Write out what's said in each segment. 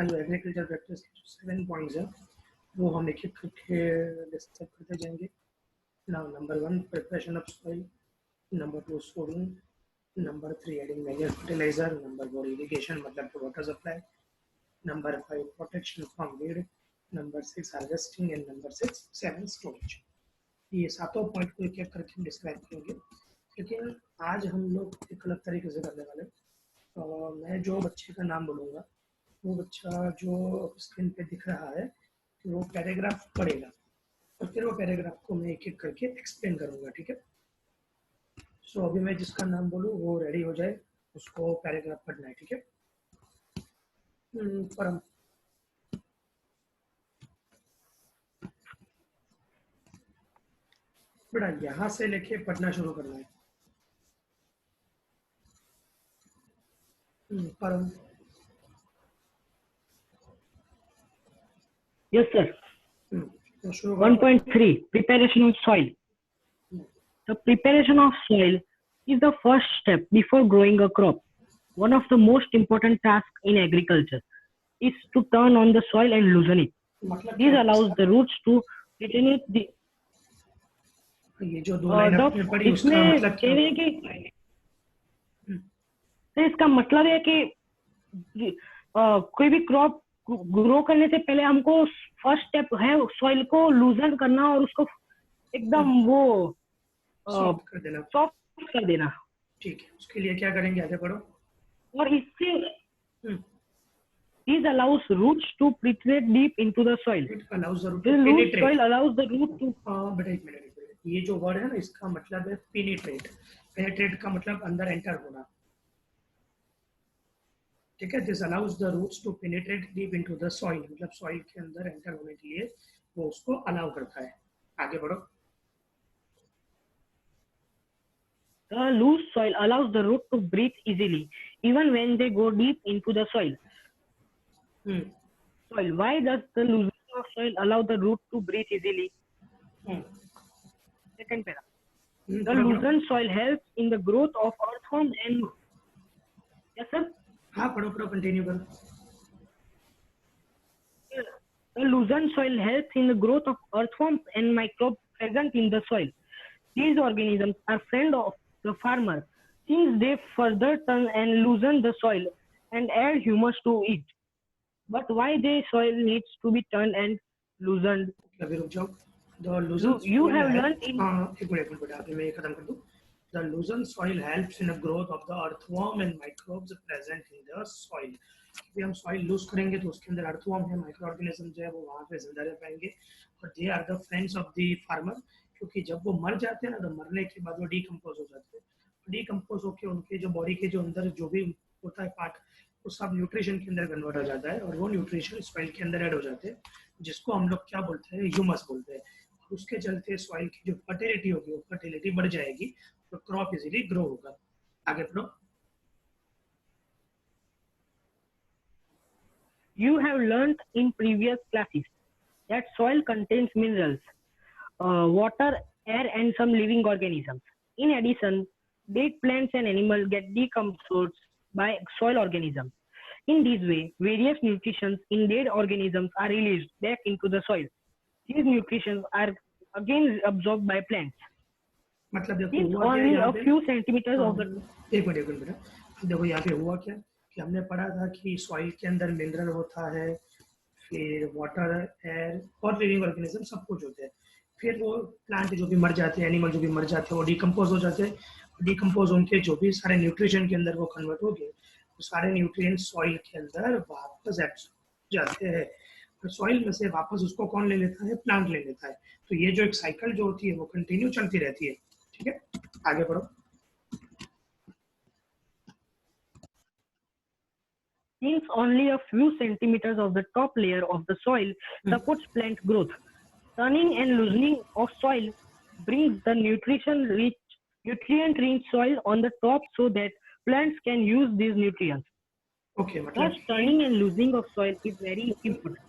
जो agriculture practice के 7 points हैं वो हम एक एक करके डिस्कस करते जाएंगे। Now number 1 preparation of soil, number 2 sowing, number 3 adding manure fertilizer, number 4 irrigation मतलब water supply, number 5 protection from weed, number 6 harvesting and number 7 storage. ये सातों पॉइंट को एक एक करके डिस्क्राइब करेंगे, लेकिन आज हम लोग एक अलग तरीके से करने वाले। तो मैं जो बच्चे का नाम बोलूँगा वो बच्चा जो स्क्रीन पे दिख रहा है वो पैराग्राफ पढ़ेगा और फिर वो पैराग्राफ को मैं एक एक करके एक्सप्लेन करूँगा, ठीक है। सो अभी मैं जिसका नाम बोलूँ वो रेडी हो जाए, उसको पैराग्राफ पढ़ना है, ठीक है। परम बेटा यहाँ से लेके पढ़ना शुरू करना है। परम Yes, sir. तो शुरू करो। 1.3 Preparation of soil. The preparation of soil is the first step before growing a crop. One of the most important tasks in agriculture is to turn on the soil and loosen it. मतलब This क्या allows the roots to retain the ये जो दो line आपने पढ़ी उसका मतलब क्या है? कि तो इसका मतलब है कि कोई भी क्रॉप ग्रो करने से पहले हमको फर्स्ट स्टेप है सॉइल को लूजन करना और उसको एकदम वो सॉफ्ट कर देना। सॉफ्ट कर देना। ठीक है, उसके लिए क्या करेंगे, आगे बढ़ो। और इससे this allows roots to penetrate deep into the soil. It allows the root The to loose penetrate. soil allows the root to बेटा एक मिनट, ये जो वर्ड है ना इसका मतलब है पेनिट्रेट। पेनिट्रेट का मतलब अंदर एंटर होना, ठीक है। This allows the roots to penetrate deep into the soil, मतलब सॉइल के अंदर एंटर होने के लिए वो उसको अलाउ करता है। आगे बढ़ो। The loose soil allows the root to breathe easily even when they go deep into the soil. Soil. Why does the loosening of soil allow the root to breathe easily? Second para. The loosened soil helps in the growth of earthworms and yes sir. हाँ पढ़ो पढ़ो, continue करो। The loosened soil helps in the growth of earthworms and microbes present in the soil. These organisms are friends of the farmer since they further turn and loosen the soil and add humus to it. But why the soil needs to be turned and loosened? अभी रुक जाओ। The loosened You soil have helps- learned in एक minute बेटा, अभी मैं ये खत्म कर दूं। The loosened soil helps in the growth of the earthworm and microbes present in the soil. क्योंकि हम सॉइल लूज करेंगे तो उसके अंदर अर्थवर्म है, माइक्रो ऑर्गेनिज्म जो है वो वहाँ पे जिंदा रह पाएंगे और they are the friends of the farmer. क्योंकि जब वो मर जाते हैं ना तो मरने के बाद वो डीकम्पोज हो जाते हैं। डीकम्पोज होकर उनके जो बॉडी के जो अंदर जो भी होता है पार्ट वो सब न्यूट्रिशन के अंदर कन्वर्ट हो जाता है और वो न्यूट्रिशन सॉइल के अंदर ऐड हो जाते हैं, जिसको हम लोग क्या बोलते हैं, ह्यूमस बोलते हैं। और उसके चलते सॉइल की जो फर्टिलिटी होगी वो फर्टिलिटी बढ़ जाएगी तो क्रॉप इजीली ग्रो होगा। आगे बढ़ो। You have learned in previous classes that soil contains minerals, water, air, and some living organisms. In addition, dead plants and animals get decomposed by soil organisms. In this way, various nutrients in dead organisms are released back into the soil. These nutrients are again absorbed by plants. मतलब देखो Since हुआ क्या only यहाँ a पे, few centimeters of the एक minute बेटा, देखो यहाँ पे हुआ क्या कि हमने पढ़ा था कि सॉइल के अंदर मिनरल होता है, फिर वाटर, एयर और लिविंग ऑर्गेनिज्म सब कुछ होते हैं। फिर वो प्लांट जो भी मर जाते हैं, एनिमल जो भी मर जाते हैं वो डिकम्पोज हो जाते हैं। डिकम्पोज उनके जो भी सारे न्यूट्रिशन के अंदर वो कन्वर्ट हो गए, वो सारे न्यूट्रिएंट सॉइल के अंदर वापस एब्सॉर्ब जाते हैं। तो सॉइल में से वापस उसको कौन ले लेता है, प्लांट ले लेता है। तो ये जो एक साइकिल जो होती है वो कंटिन्यू चलती रहती है, ठीक है। आगे बढ़ो। Since only a few centimeters of the top layer of the soil supports plant growth, turning and loosening of soil brings the nutrient-rich soil on the top so that plants can use these nutrients. Okay, Thus, turning and loosening of soil is very important.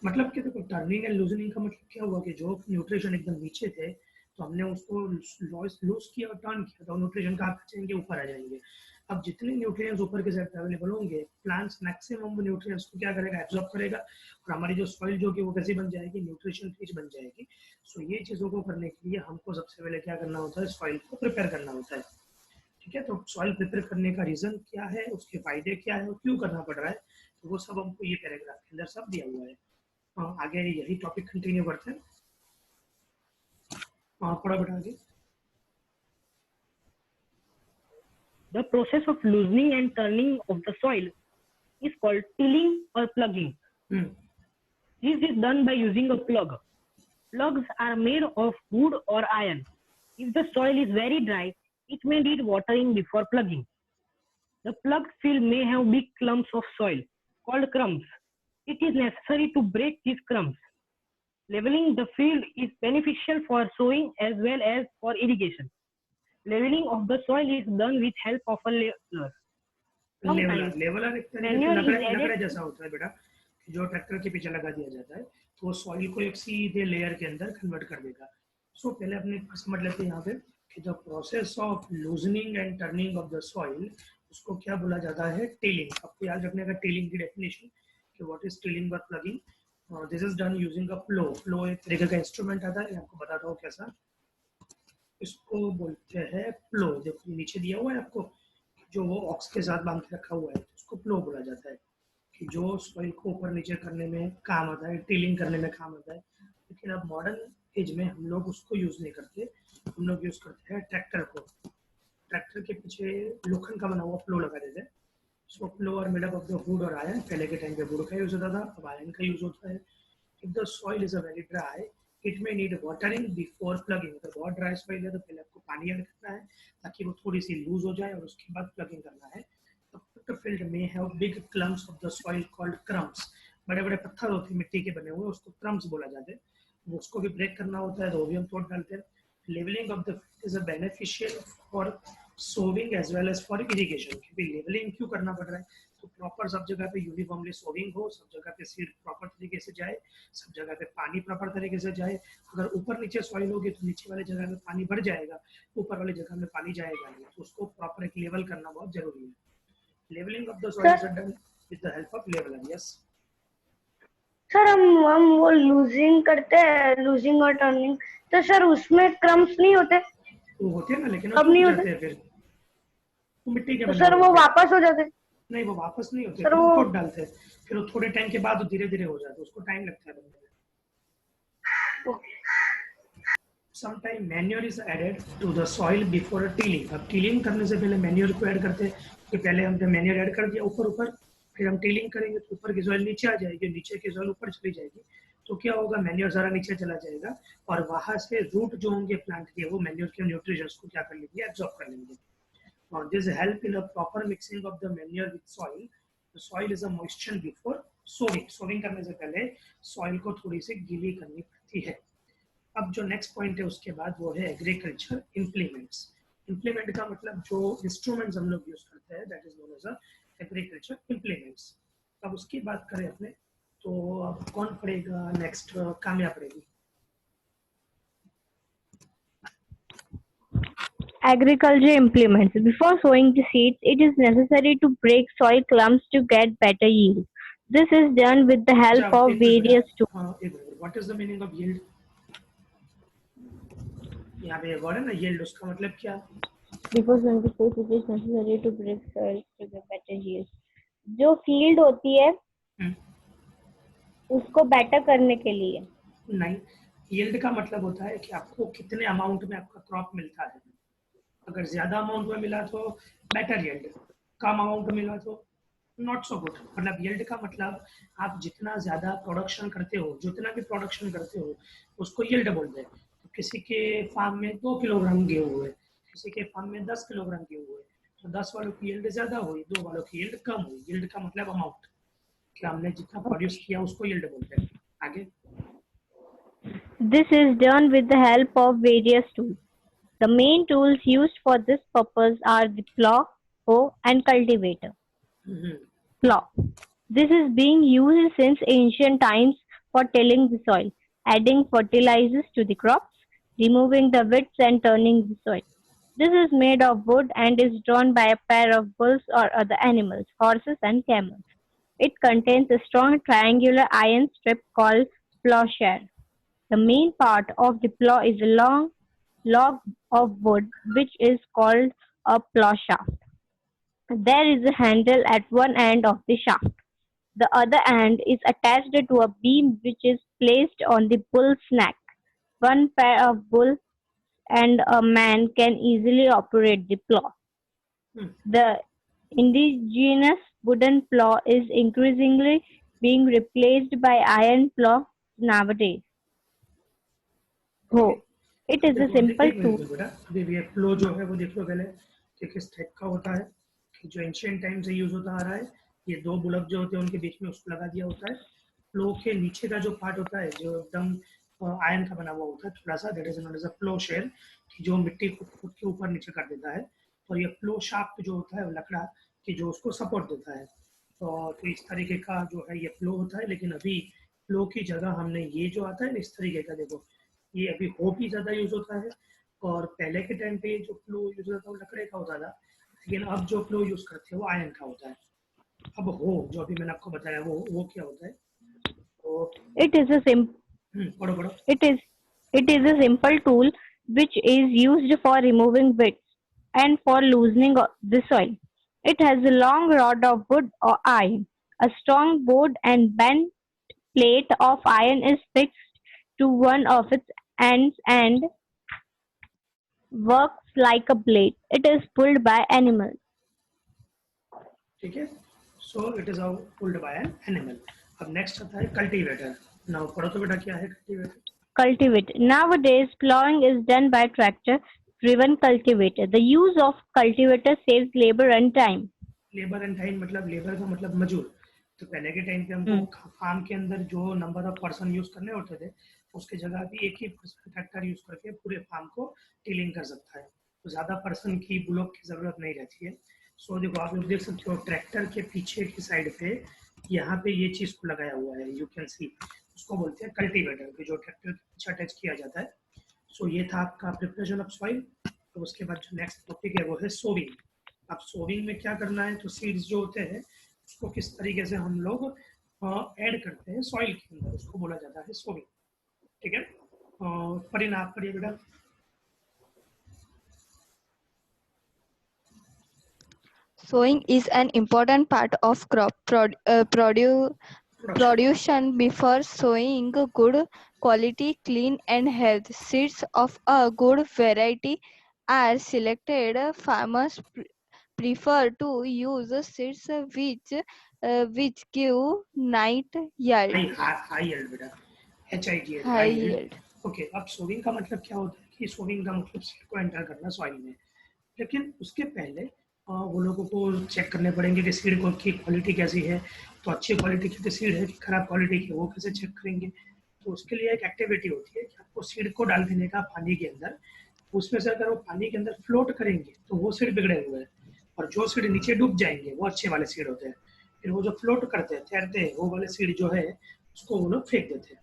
मतलब कि देखो turning and loosening का मतलब क्या हुआ कि जो nutrition एकदम नीचे थे तो हमने उसको लूज किया और टर्न किया तो न्यूट्रिशन कहाँ जाएंगे, ऊपर आ जाएंगे। अब जितने न्यूट्रिएंट्स ऊपर के साइड अवेलेबल होंगे, प्लांट्स मैक्सिमम न्यूट्रिएंट्स को क्या करेगा, एब्जॉर्ब करेगा, और हमारी जो सॉइल जो कि वो कैसी बन जाएगी, न्यूट्रिशन रिच बन जाएगी। सो ये चीज़ों को करने के लिए हमको सबसे पहले क्या करना होता है, सॉइल को प्रिपेयर करना होता है। ठीक है, तो सॉइल प्रिपेयर करने का रीजन क्या है, उसके फायदे क्या है और क्यों करना पड़ रहा है, तो वो सब हमको ये पैराग्राफ के अंदर सब दिया हुआ है। आगे यही टॉपिक कंटिन्यू करते हैं। थोड़ा बढ़ा आगे। The process of loosening and turning of the soil is called tilling or plugging. This is done by using a plug. Plugs are made of wood or iron. If the soil is very dry, it may need watering before plugging. The plugged field may have big clumps of soil called crumbs. It is necessary to break these crumbs. Leveling the field is beneficial for sowing as well as for irrigation. Leveling of the soil is done with help of a leveler. Leveller एक नगड़ा जैसा होता है बेटा, जो tractor के पीछे लगा दिया जाता है, तो वो सॉइल को एक सीधे लेयर के अंदर कन्वर्ट कर देगा। सो पहले अपने समझ लेते हैं यहाँ पे कि the process of loosening and turning of the soil, उसको क्या बोला जाता है, टिलिंग। आपको याद रखने का टिलिंग की डेफिनेशन कि व्हाट इज टिलिंग और ploughing. This is done using a plough. Plough एक तरीके का इंस्ट्रूमेंट आता है, आपको बताता हूँ कैसा, इसको बोलते हैं प्लो। देखो नीचे दिया हुआ है आपको, जो वो ऑक्स के साथ बांध के रखा हुआ है, उसको प्लो बोला जाता है, कि जो सॉइल को ऊपर नीचे करने में काम आता है, टिलिंग करने में काम आता है। लेकिन अब मॉडर्न एज में हम लोग उसको यूज नहीं करते, हम लोग यूज करते हैं ट्रैक्टर को। ट्रैक्टर के पीछे लोखंड का बना हुआ प्लो लगा देते हैं। So plough are made up of the wood और आयरन। पहले के टाइम पे वुड का यूज होता था, अब आयरन का यूज होता है। If the soil is a very dry, it में नीड वाटरिंग बिफोर प्लगिंग। अगर बहुत ड्राई सॉइल है तो पहले आपको पानी ऐड करना है ताकि वो थोड़ी सी लूज हो जाए, और उसके बाद प्लगिंग करना है। The field may have big clumps of the soil called crumbs. बड़े बड़े पत्थर होते हैं मिट्टी के बने हुए, उसको क्रम्स बोला जाता है। उसको भी ब्रेक करना होता है, तो वो भी हम तोड़ डालते हैं। Levelling of the field is a beneficial for sowing as well as for irrigation. क्योंकि लेवलिंग क्यों करना पड़ रहा है, तो प्रॉपर सब जगह पे यूनिफॉर्मली सोविंग हो, सब जगह पे सीड प्रॉपर तरीके से जाए, सब जगह पे पानी प्रॉपर तरीके से जाए। अगर ऊपर नीचे सॉइल होगी तो नीचे वाली जगह में पानी बढ़ जाएगा, ऊपर वाली जगह में पानी जाएगा नहीं, तो उसको प्रॉपर एक लेवल करना बहुत जरूरी है। Leveling of the soil is done with the help of leveler. Yes. Sir हम वो लूजिंग करते हैं, लूजिंग और टर्निंग, तो सर उसमें क्रम्स नहीं होते? वो होते हैं ना, लेकिन अब नहीं होते हैं फिर वो मिट्टी के तो सर वो वापस हो जाते? नहीं, वो वापस नहीं होते, सर वो तोड़ डालते हैं, फिर वो थोड़े टाइम के बाद धीरे धीरे हो जाते हैं, उसको टाइम लगता है बनने में। Sometime manure is added to the soil before tilling. अब टिलिंग करने से पहले मैन्योर को ऐड करते हैं, कि पहले हमने मैन्योर ऐड कर दिया ऊपर, फिर हम टिलिंग करेंगे तो ऊपर की सॉइल नीचे आ जाएगी, नीचे की सॉइल ऊपर चली जाएगी, तो क्या होगा, मैन्योर सारा नीचे चला जाएगा, और वहां से रूट जो होंगे प्लांट के, वो मैन्योर के न्यूट्रिशंस को क्या कर लेंगे, एब्जॉर्ब कर लेंगे। और this help in a proper mixing of the manure with soil. The soil is a moisture before sowing. Sowing करने से पहले सॉइल को थोड़ी सी गीली करनी पड़ती है। अब जो नेक्स्ट पॉइंट है उसके बाद वो है एग्रीकल्चर इम्प्लीमेंट्स। इम्प्लीमेंट का मतलब जो इंस्ट्रूमेंट्स हम लोग यूज करते हैं, that is known as agriculture implements. अब उसकी बात करें अपने, तो अब कौन पढ़ेगा नेक्स्ट, काम्या पढ़ेगी। Agriculture implements. Before sowing the seeds, it is necessary to break soil clumps to get better yield. This is done with the help of various tools. What is the meaning of yield? यहाँ पे word है ना yield, उसका मतलब क्या? Before sowing the seeds, it is necessary to break soil to get better yield. जो field होती है उसको बेटर करने के लिए नहीं, yield का मतलब होता है कि आपको कितने अमाउंट में आपका क्रॉप मिलता है। अगर ज्यादा अमाउंट में मिला तो बेटर यील्ड, कम अमाउंट में मिला तो नॉट सो गुड। मतलब यील्ड का मतलब आप जितना ज्यादा प्रोडक्शन करते हो, जितना भी प्रोडक्शन करते हो उसको यील्ड बोलते हैं। तो किसी के फार्म में 2 किलोग्राम गेहूं है, किसी के फार्म में 10 किलोग्राम गेहूं है, तो 10 वालों की यील्ड ज्यादा हुई, 2 वालों की यील्ड कम हुई। यील्ड का मतलब अमाउंट, कि हमने जितना प्रोड्यूस किया उसको यील्ड बोलते हैं। आगे, This is done with the help of various tools. The main tools used for this purpose are the plow, hoe, and cultivator. Plow. This is being used since ancient times for tilling the soil, adding fertilizers to the crops, removing the weeds, and turning the soil. This is made of wood and is drawn by a pair of bulls or other animals, horses and camels. It contains a strong triangular iron strip called plowshare. The main part of the plow is a long log of wood which is called a plow shaft. There is a handle at one end of the shaft. The other end is attached to a beam which is placed on the bull's neck. One pair of bulls and a man can easily operate the plow. Hmm. The indigenous wooden plow is increasingly being replaced by iron plow nowadays. Okay, Oh, it अब is a देखो simple एक minute tool. में बेटा, अभी ये flow जो है वो देख लो पहले कि किस टाइप का होता है, कि जो एंशियंट टाइम से यूज होता आ रहा है, ये दो बुलक जो होते हैं उनके बीच में उसको लगा दिया होता है। फ्लो के नीचे का जो पार्ट होता है जो एकदम आयरन का बना हुआ होता है थोड़ा सा, that is not as a ploughshare, कि जो मिट्टी को खुद के ऊपर नीचे कर देता है, और ये फ्लो शाफ्ट जो होता है वो लकड़ा कि जो उसको सपोर्ट देता है। तो इस तरीके का जो है ये फ्लो होता है, लेकिन अभी फ्लो की जगह हमने ये जो आता है इस तरीके का, देखो ये अभी हो भी ज़्यादा यूज होता है, और पहले के टाइम पे जो फ्लो यूज होता था वो लकड़े का होता था, लेकिन अब जो फ्लो यूज करते हैं वो आयरन का होता है। अब हो जो अभी मैंने आपको बताया वो क्या होता है, तो It is a पढ़ो पढ़ो। it is it is a simple tool which is used for removing weeds and for loosening the soil. It has a long rod of wood or iron. A strong board and bent plate of iron is fixed to one of its ends and works like a blade. It is pulled by animals. ठीक है, so it is pulled bye an animal. अब next आता है cultivator. Now पढ़ो तो बेटा क्या है cultivator. Cultivator. Nowadays, plowing is done by tractor-driven cultivator. The use of cultivator saves labor and time. Labour and time मतलब लेबर का मतलब मजूर। तो पहले के टाइम पे हमको फार्म के अंदर जो नंबर ऑफ पर्सन यूज करने होते थे, उसकी जगह भी एक ही पर्सन ट्रैक्टर यूज करके पूरे फार्म को टीलिंग कर सकता है, तो ज्यादा पर्सन की ब्लॉक की जरूरत नहीं रहती है। सो देखो आप लोग देख सकते हो ट्रैक्टर के पीछे की साइड पे यहाँ पे ये चीज को लगाया हुआ है, यू कैन सी, उसको बोलते हैं कल्टीवेटर, कि जो ट्रैक्टर के पीछे अटैच किया जाता है। सो ये था आपका प्रिपरेशन ऑफ सॉइल। तो उसके बाद जो नेक्स्ट टॉपिक है वो है सोविंग। अब सोविंग में क्या करना है, तो सीड्स जो होते हैं उसको किस तरीके से हम लोग ऐड करते हैं सॉइल के अंदर, उसको बोला जाता है सोविंग। ठीक है, परिणाम आप पढ़िए बेटा। Sowing is an important part of crop production. Before sowing, good quality, clean and healthy seeds of a good variety are selected. Farmers prefer to use seeds which give night yield. High yield बेटा, HIGL, High high yield. yield. Okay, अब sowing का मतलब क्या होता है कि sowing का मतलब सीड को एंटर करना सॉइल में, लेकिन उसके पहले वो लोगों को चेक करने पड़ेंगे कि सीड को की क्वालिटी कैसी है। तो अच्छी क्वालिटी की सीड है कि खराब क्वालिटी की, वो कैसे चेक करेंगे। तो उसके लिए एक एक्टिविटी होती है कि आपको सीड को डाल देने का पानी के अंदर, उसमें से अगर वो पानी के अंदर फ्लोट करेंगे तो वो सीड बिगड़े हुए हैं, और जो सीड नीचे डूब जाएंगे वो अच्छे वाले सीड होते हैं। फिर वो जो फ्लोट करते हैं तैरते हैं वो वाले सीड जो है उसको वो लोग फेंक देते हैं।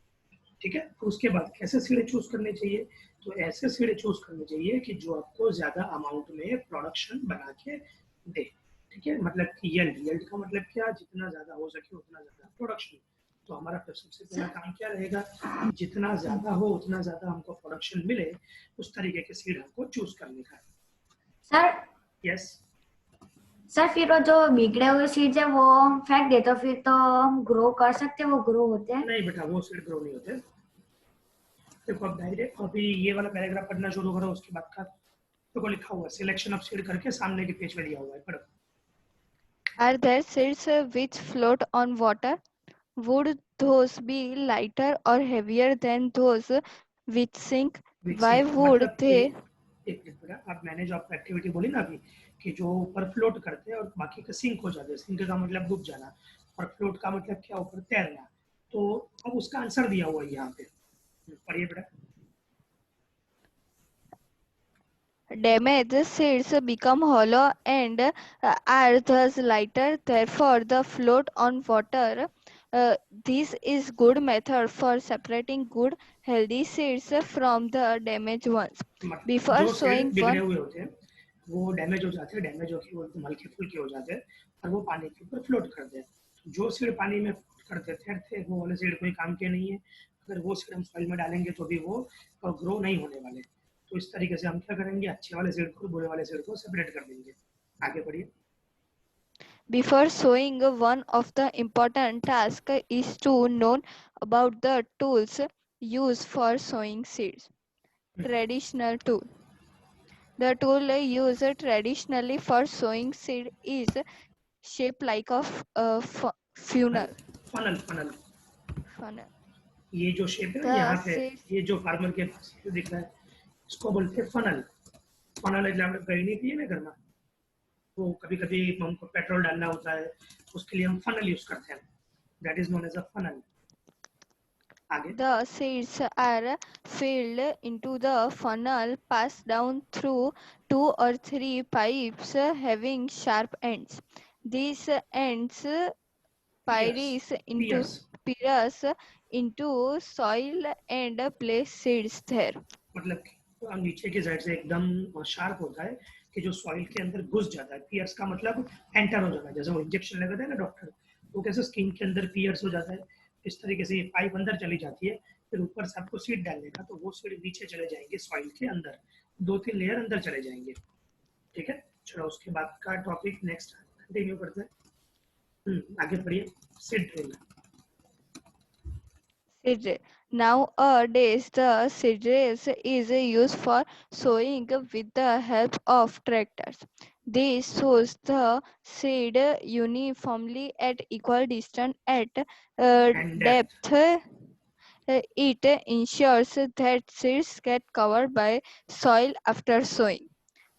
ठीक है, तो उसके बाद कैसे सीड चूज करनी चाहिए, तो ऐसे सीड चूज करनी चाहिए कि जो आपको ज्यादा अमाउंट में प्रोडक्शन बना के दे। ठीक है, मतलब कि यील्ड का मतलब क्या, जितना ज्यादा हो सके उतना ज्यादा प्रोडक्शन। तो हमारा सबसे पहला काम क्या रहेगा, जितना ज्यादा हो उतना ज्यादा हमको प्रोडक्शन मिले, उस तरीके के सीड हमको चूज करने का। सर यस सर, फिर वो जो बिगड़े हुए सीड्स है वो फेंक दे तो फिर तो हम ग्रो कर सकते हैं, वो ग्रो होते हैं? नहीं बेटा, वो सीड ग्रो नहीं होते। देखो अब डायरेक्ट अभी ये वाला पैराग्राफ पढ़ना शुरू करो, उसके बाद का देखो लिखा हुआ है सिलेक्शन ऑफ सीड करके सामने के पेज में दिया हुआ है, पढ़ो। Are there seeds which float on water? Would those be lighter or heavier than those which sink? Why would मतलब they? एक मिनट बेटा, आप मैंने जो आपको एक्टिविटी बोली ना अभी, कि जो ऊपर फ्लोट करते हैं और बाकी का सिंक हो जाते हैं, सिंक का मतलब डूब जाना, और फ्लोट का मतलब क्या, ऊपर तैरना। तो अब उसका आंसर दिया हुआ है यहाँ पे, पढ़िए बेटा। Damaged seeds become hollow and are thus lighter, therefore they float on water. This is good method for separating good healthy seeds from the damaged ones. मतलब Before जो सीड sowing बिगड़े one, हुए होते हैं वो डैमेज हो जाते हैं, डैमेज होकर वो एकदम हल्के फुल्के हो जाते हैं और वो पानी के ऊपर फ्लोट करते हैं। तो जो सीड पानी में फ्लोट करते थे वो वाले सीड कोई काम के नहीं है। अगर वो सीड हम सॉइल में डालेंगे तो भी वो ग्रो नहीं होने वाले। तो इस तरीके से हम क्या करेंगे, अच्छे वाले सीड को बुरे वाले सीड को सेपरेट कर देंगे। आगे बढ़िए। Before sowing, one of the important tasks is to know about the tools used for sowing seeds. Traditional tool. The tool used traditionally for sowing seed is shaped like a funnel. Funnel Funnel. ये जो shape है ना The यहाँ पे, seeds ये जो farmer के पास ये दिख रहा है, इसको बोलते हैं फनल। फनल है, हम लोग कहीं नहीं पिए ना घर में, तो कभी कभी हमको पेट्रोल डालना होता है, उसके लिए हम फनल यूज करते हैं। That is known as a funnel. आगे। The seeds are filled into the funnel, passed down through 2 or 3 pipes having sharp ends. These ends pierce pierce into soil and place seeds there. मतलब कि नीचे की side से एकदम sharp होता है कि जो सॉइल के अंदर घुस जाता है। पियर्स का मतलब एंटर हो जाता है, जैसे वो इंजेक्शन लगाते हैं ना डॉक्टर, वो कैसे स्किन के अंदर पियर्स हो जाता है, इस तरीके से ये पाइप अंदर चली जाती है। फिर ऊपर से आपको सीड डालने का, तो वो सीड नीचे चले जाएंगे सॉइल के अंदर, 2-3 लेयर अंदर चले जाएंगे। ठीक है, चलो उसके बाद का टॉपिक नेक्स्ट कंटिन्यू करते हैं। आगे बढ़िए। Seed drill. Seed drill. Nowadays, the seed drill is used for sowing with the help of tractors. This sows the seed uniformly at equal distance at And depth. depth. It ensures that seeds get covered by soil after sowing.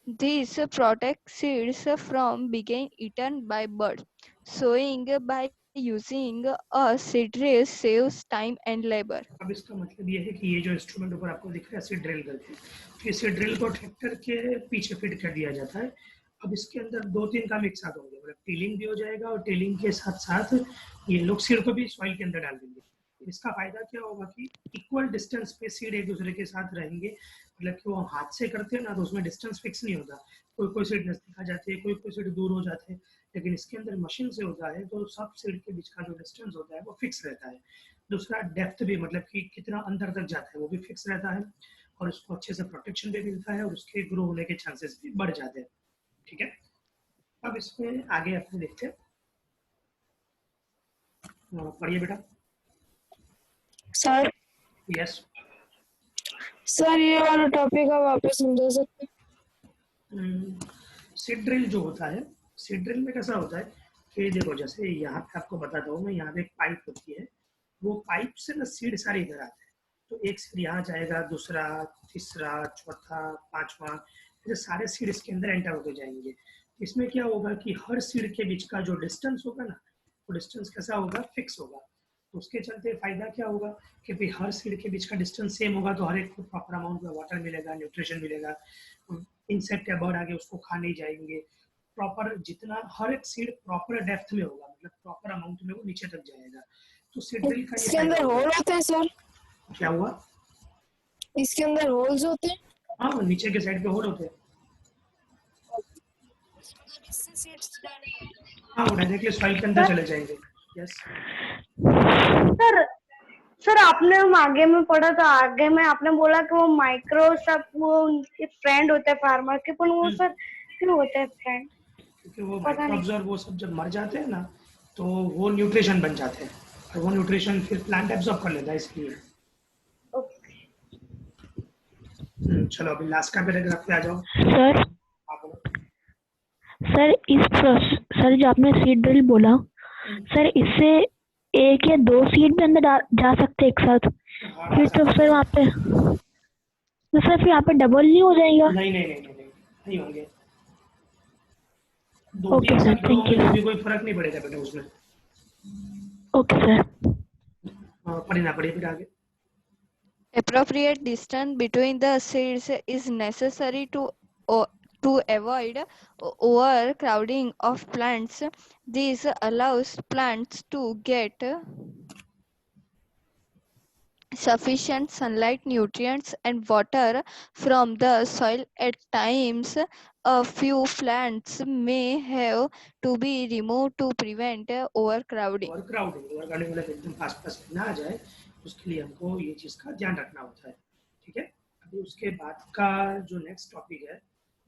This protects seeds from being eaten by birds. Sowing by using a seed drill saves time and labor. अब इसका मतलब ये है कि ये जो instrument ऊपर आपको दिख रहा है सीड ड्रिल करके, तो ये सीड ड्रिल को ट्रैक्टर के पीछे फिट कर दिया जाता है। अब इसके अंदर 2-3 काम एक साथ होंगे, मतलब टीलिंग भी हो जाएगा और टीलिंग के साथ साथ ये लोग सीड को भी सॉइल के अंदर डाल देंगे। इसका फायदा क्या होगा कि इक्वल डिस्टेंस पे सीड एक दूसरे के साथ रहेंगे। मतलब कि वो हाथ से करते हैं ना, तो उसमें डिस्टेंस फिक्स नहीं होता, कोई कोई सीड नजदीक आ जाती है, कोई कोई सीड दूर हो जाते हैं। लेकिन इसके अंदर मशीन से होता है तो सब सीड के बीच का जो डिस्टेंस होता है वो फिक्स रहता है। दूसरा डेप्थ भी, मतलब कि कितना अंदर तक जाता है वो भी फिक्स रहता है, और उसको अच्छे से प्रोटेक्शन भी मिलता है और उसके ग्रो होने के चांसेस भी बढ़ जाते हैं। ठीक है, अब इसमें आगे अपने देखते हैं। पढ़िए बेटा। Sir yes. सर ये वाला टॉपिक आप वापस समझा सकते सीड ड्रिल जो होता है, सीड ड्रिल में कैसा होता है कि देखो, जैसे यहाँ पे आपको बताता हूँ मैं, यहाँ पे एक पाइप होती है, वो पाइप से ना सीड सारे इधर आते हैं। तो एक सीड यहाँ जाएगा, दूसरा, तीसरा, चौथा, पांचवा, ऐसे सारे सीड इसके अंदर एंटर होते जाएंगे। इसमें क्या होगा कि हर सीड के बीच का जो डिस्टेंस होगा ना, वो डिस्टेंस कैसा होगा, फिक्स होगा। तो उसके चलते फायदा क्या होगा कि भाई हर सीड के बीच का डिस्टेंस सेम होगा, तो हर एक को प्रॉपर अमाउंट में वाटर मिलेगा, न्यूट्रिशन मिलेगा, इंसेक्ट या बर्ड आगे उसको खा नहीं जाएंगे। प्रॉपर जितना हर एक सीड प्रॉपर डेप्थ में होगा, मतलब प्रॉपर अमाउंट में वो नीचे तक जाएगा। तो सीड ड्रिल का इसके ये अंदर होल होते हैं सर? क्या हुआ? इसके अंदर होल्स होते हैं? हाँ, नीचे के साइड पे होल होते हैं। इससे सीड्स डालेंगे? हाँ, वो डायरेक्टली सॉइल के अंदर चले जाएंगे। यस सर आपने हम आगे में पढ़ा था, आगे में आपने बोला कि वो माइक्रोसॉफ्ट वो उनके फ्रेंड होते हैं फार्मर के, पर वो सर क्यों होते हैं फ्रेंड? क्योंकि वो माइक्रोब्स और वो सब जब मर जाते हैं ना, तो वो न्यूट्रिशन बन जाते हैं और वो न्यूट्रिशन फिर प्लांट एब्जॉर्ब कर लेता है, इसलिए। चलो अभी लास्ट का पैराग्राफ पे आ जाओ। सर सर जो आपने सीड ड्रिल बोला, सर इससे एक या दो सीड भी अंदर जा सकते एक साथ? फिर तो सर वहाँ पे, तो सर फिर यहाँ पे डबल नहीं हो जाएगा? नहीं होंगे। Okay sir, thank you. कोई फर्क नहीं पड़ेगा बेटा उसमें। Okay sir. पढ़ना पड़ेगा फिर आगे। Appropriate distance between the seeds is necessary to avoid overcrowding of plants. This allows plants to get sufficient sunlight, nutrients, and water from the soil. At times, a few plants may have to be removed to prevent overcrowding. Overcrowding मतलब एकदम पास पास में ना आ जाए, उसके लिए हमको ये चीज़ का ध्यान रखना होता है। ठीक है, अभी उसके बाद का जो नेक्स्ट टॉपिक है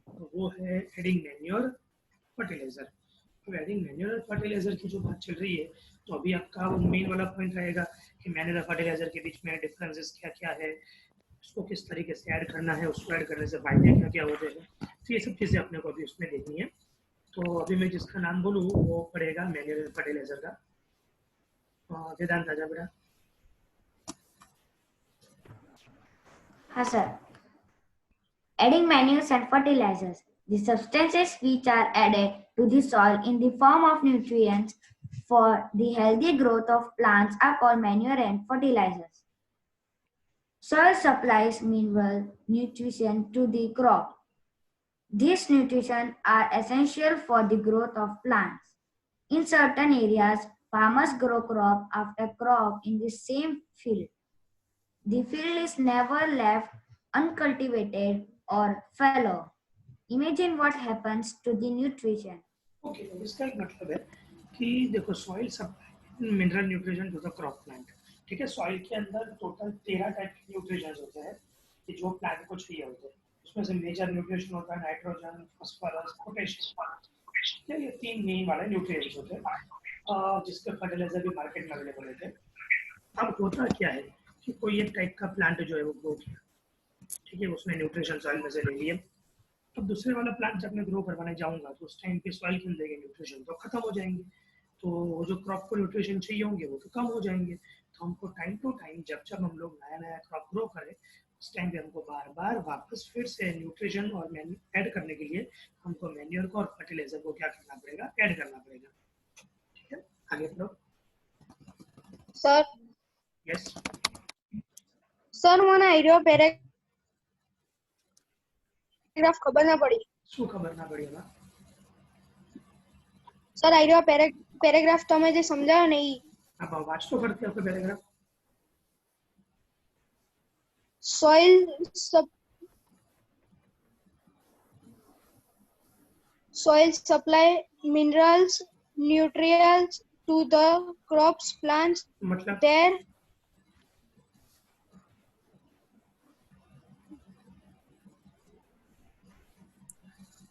तो वो है एडिंग मैन्योर फर्टिलाइजर। अब एडिंग मैन्योर फर्टिलाइजर की जो बात चल रही है, तो अभी आपका वो मेन वाला पॉइंट रहेगा कि मैन्योर फर्टिलाइजर के बीच में डिफरेंसेस क्या क्या है, उसको किस तरीके से ऐड करना है, उसको ऐड करने से फायदे क्या क्या होते हैं, तो ये सब चीज़ें अपने को अभी उसमें देखनी है। तो अभी मैं जिसका नाम बोलूँ वो पड़ेगा मैन्योर फर्टिलाइजर का। वेदांत आजा बेटा। हाँ sir. Adding manures and fertilizers. The substances which are added to the soil in the form of nutrients for the healthy growth of plants are called manure and fertilizers. Soil supplies mineral nutrition to the crop. These nutrients are essential for the growth of plants. In certain areas, farmers grow crop after crop in the same field. The field is never left uncultivated or fallow. Imagine what happens to the nutrition. Okay, तो इसका एक मतलब है कि देखो soil supply mineral nutrition to the crop plant. ठीक है, soil के अंदर टोटल 13 टाइप के न्यूट्रिशंस होते हैं कि जो प्लांट को चाहिए होते हैं। उसमें से मेजर न्यूट्रिशन होता है नाइट्रोजन, फास्फोरस, पोटेशियम। ये 3 मेन वाले न्यूट्रिएंट्स होते हैं जिसके फर्टिलाइजर भी मार्केट में अवेलेबल होते हैं। अब होता क्या है कि कोई एक टाइप का प्लांट जो है वो ग्रो किया, ठीक है, उसने न्यूट्रिशन सॉइल में से ले लिए। अब दूसरे वाला प्लांट जब मैं ग्रो करवाने जाऊंगा तो उस टाइम पे सॉइल के अंदर के न्यूट्रिशन तो खत्म हो जाएंगे, तो जो क्रॉप को न्यूट्रिशन चाहिए होंगे वो तो कम हो जाएंगे। तो हमको टाइम टू टाइम जब जब हम लोग नया नया क्रॉप ग्रो करें उस टाइम पे हमको बार बार वापस फिर से न्यूट्रिशन और ऐड करने के लिए हमको मैन्योर को और फर्टिलाइजर को क्या करना पड़ेगा, ऐड करना पड़ेगा। ठीक है, आगे बढ़ो सर। यस सर, મને આઈડિયો પેરેગ્રાફ ખબર ના પડી। શું ખબર ના પડી એમાં? સર, આઈડિયો પેરેગ્રાફ તમે જે સમજાયો ને ઈ आप वाच तो करते हो paragraph. soil supply minerals nutrients to the crops plants मतलब there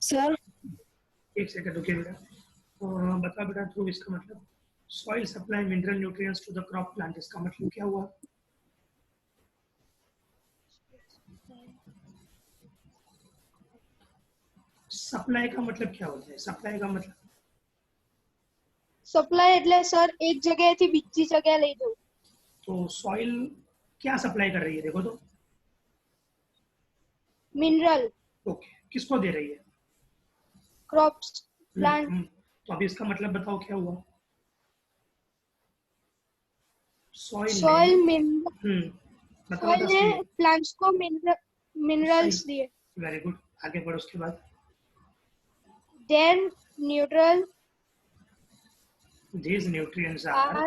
सर एक सेकंड रुकिए बेटा, बता बेटा ध्रुव इसका मतलब soil supply mineral nutrients to the crop plant, इसका मतलब क्या हुआ? सप्लाई का मतलब क्या होता है? सप्लाई का मतलब સપ્લાય એટલે સર એક જગ્યાએથી બીજી જગ્યાએ લઈ જવું। तो सॉइल क्या सप्लाई कर रही है देखो तो? मिनरल ओके, किसको दे रही है? Crops plant. तो अभी इसका मतलब बताओ क्या हुआ? सॉइल ने प्लांट्स को मिनरल्स दिए। वेरी गुड, आगे बढ़ो उसके बाद। Then neutral these nutrients are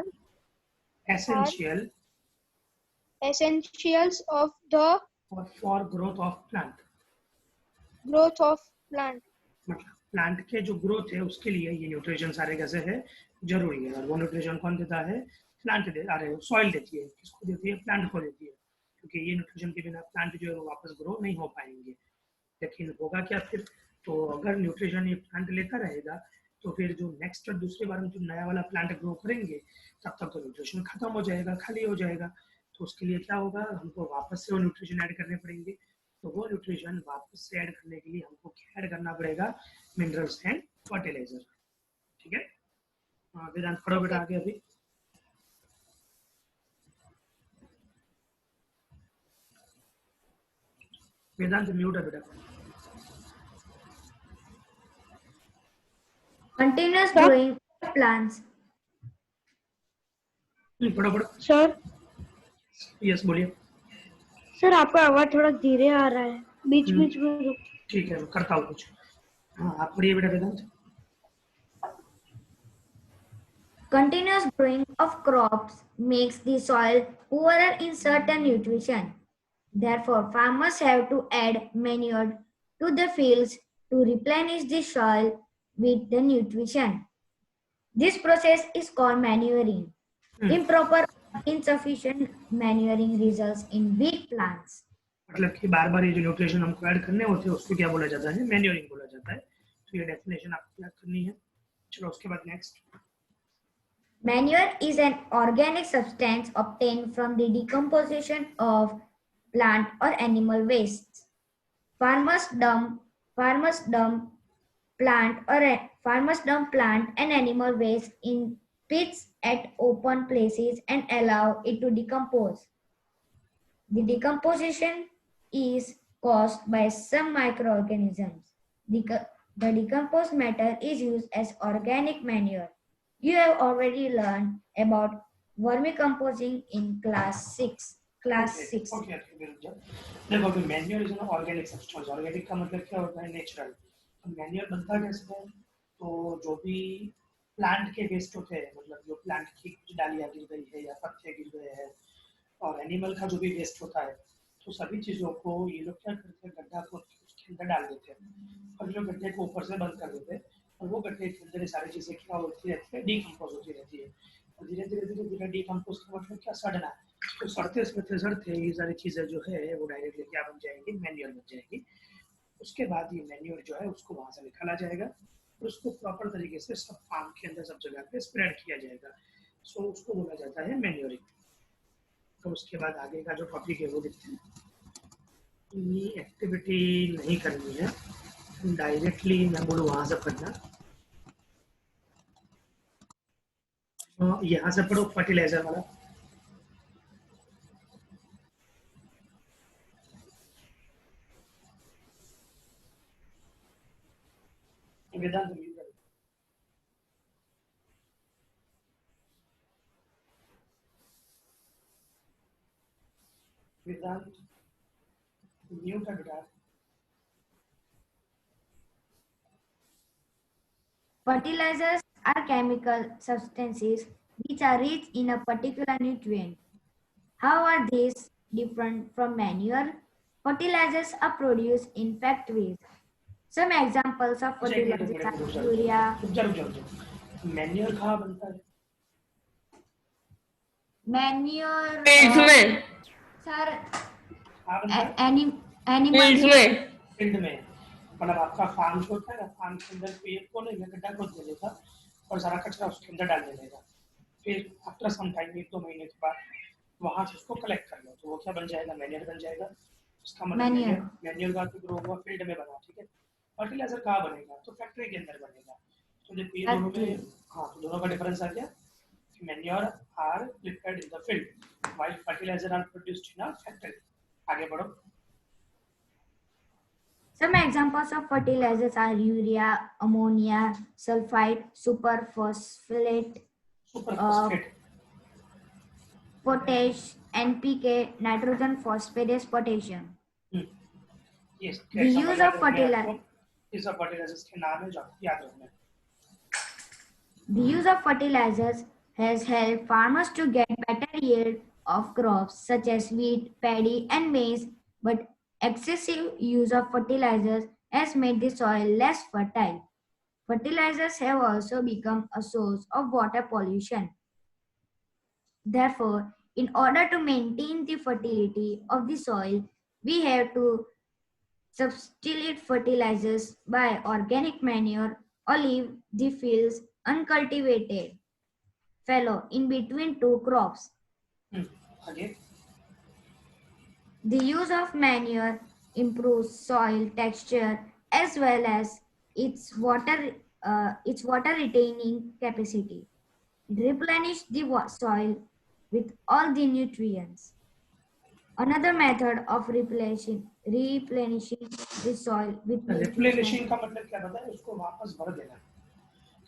essentials of the for growth of plant। मतलब प्लांट के जो ग्रोथ है उसके लिए ये न्यूट्रिशन सारे कैसे है जरूरी है। और वो न्यूट्रिशन कौन देता है? प्लांट सॉइल देती है। किसको देती है? प्लांट को देती है, क्योंकि ये न्यूट्रिशन के बिना प्लांट जो है वो वापस ग्रो नहीं हो पाएंगे। लेकिन होगा क्या फिर? तो अगर न्यूट्रिशन ये प्लांट लेता रहेगा तो फिर जो नेक्स्ट दूसरी बार हम जो नया वाला प्लांट ग्रो करेंगे तब तक तो न्यूट्रिशन खत्म हो जाएगा, खाली हो जाएगा। तो उसके लिए क्या होगा, हमको वापस से वो न्यूट्रिशन ऐड करने पड़ेंगे। तो वो न्यूट्रिशन वापस से ऐड करने के लिए हमको क्या ऐड करना पड़ेगा? Minerals and fertiliser. ठीक है, वेदांत पढ़ो बेटा आगे। अभी वेदांत म्यूट है बेटा। Continuous growing plants. पढ़ो पढ़ो। सर यस बोलिए। सर, आपका आवाज थोड़ा धीरे आ रहा है, बीच बीच में रुक। ठीक है, करता हूँ कुछ। हाँ, आप पढ़िए बेटा वेदांत। Continuous growing of crops makes the soil poorer in certain nutrition. Therefore, farmers have to add manure to the fields to replenish the soil with the nutrition. This process is called manuring. Improper or insufficient manuring results in weak plants. मतलब कि बार बार ये जो nutrition हमको add करने होते हैं उसको क्या बोला जाता है? मैन्योरिंग बोला जाता है। तो ये डेफिनेशन आपको याद करनी है। चलो उसके बाद next. Manure is an organic substance obtained from the decomposition of plant or animal wastes. Farmers dump plant and animal waste in pits at open places and allow it to decompose. The decomposition is caused by some microorganisms. The decomposed matter is used as organic manure. You have already learned about vermicomposting in class 6. Okay, देखो कि manure is an organic substance. Organic का मतलब क्या होता है? Natural. तो manure बनता कैसे है? तो जो भी प्लांट के वेस्ट होते हैं, मतलब जो प्लांट की कुछ डालियां गिर गई है या पत्ते गिर गए हैं, और एनिमल का जो भी वेस्ट होता है, तो सभी चीज़ों को ये लोग क्या करते हैं? गड्ढा खोद के उसके अंदर डाल देते हैं और जो गड्ढे को ऊपर से बंद कर देते हैं, और वो गड्ढे के अंदर ये सारी चीज़ें क्या होती रहती है? डीकम्पोज होती रहती है। और धीरे धीरे डीकम्पोज का मतलब क्या? सड़ना। तो सड़ते ये सारी चीज़ें जो है वो डायरेक्टली क्या बन जाएंगी? मैन्योर बन जाएगी। उसके बाद ये मैन्योर जो है उसको वहाँ से निकाला जाएगा और उसको प्रॉपर तरीके से सब फार्म के अंदर सब जगह पे स्प्रेड किया जाएगा। सो उसको बोला जाता है मैन्योरिंग। तो उसके बाद आगे का जो टॉपिक है वो देखते हैं। ये एक्टिविटी नहीं करनी है, डायरेक्टली मैं बोलूँ वहाँ से पढ़ना। यहाँ से पढ़ो फर्टिलाइजर वाला। वेदांत न्यू का बेटा। Fertilizers are chemical substances which are rich in a particular nutrient. How are these different from manure? Fertilizers are produced in factories. Some examples of fertilizers are urea. Manure कहाँ बनता है? Manure. में sir field में, मतलब आपका farm होता है ना, फार्म के अंदर पेड़ को नहीं गड्ढा खोद देगा और सारा कचरा उसके अंदर डाल देगा। फिर आफ्टर सम टाइम 1-2 महीने के बाद वहां से उसको कलेक्ट कर लो, तो वो क्या बन जाएगा? मैन्योर बन जाएगा। उसका मतलब मैन्योर का ग्रो हुआ फील्ड में बना, ठीक है। फर्टिलाइजर कहाँ बनेगा? तो फैक्ट्री के अंदर बनेगा। तो जब ये दोनों में, हाँ, तो दोनों का डिफरेंस आ गया। Manure are prepared in the field while fertiliser are produced in a factory. आगे बढ़ो। Some examples of fertilizers are urea, ammonia, sulfite, superphosphate, potash, NPK, nitrogen, phosphorus, potassium. Yes. The use of fertilizer. इस fertilizers के नाम है जो आपको याद रखना है। The use of fertilizers has helped farmers to get better yield of crops such as wheat, paddy, and maize, but excessive use of fertilizers has made the soil less fertile. Fertilizers have also become a source of water pollution. Therefore, in order to maintain the fertility of the soil, we have to substitute fertilizers by organic manure or leave the fields uncultivated, fallow in between two crops. The use of manure improves soil texture as well as its water retaining capacity. It replenishes the soil with all the nutrients. Another method of replenishing the soil with replenishing का मतलब क्या पता है? उसको वापस भर देना,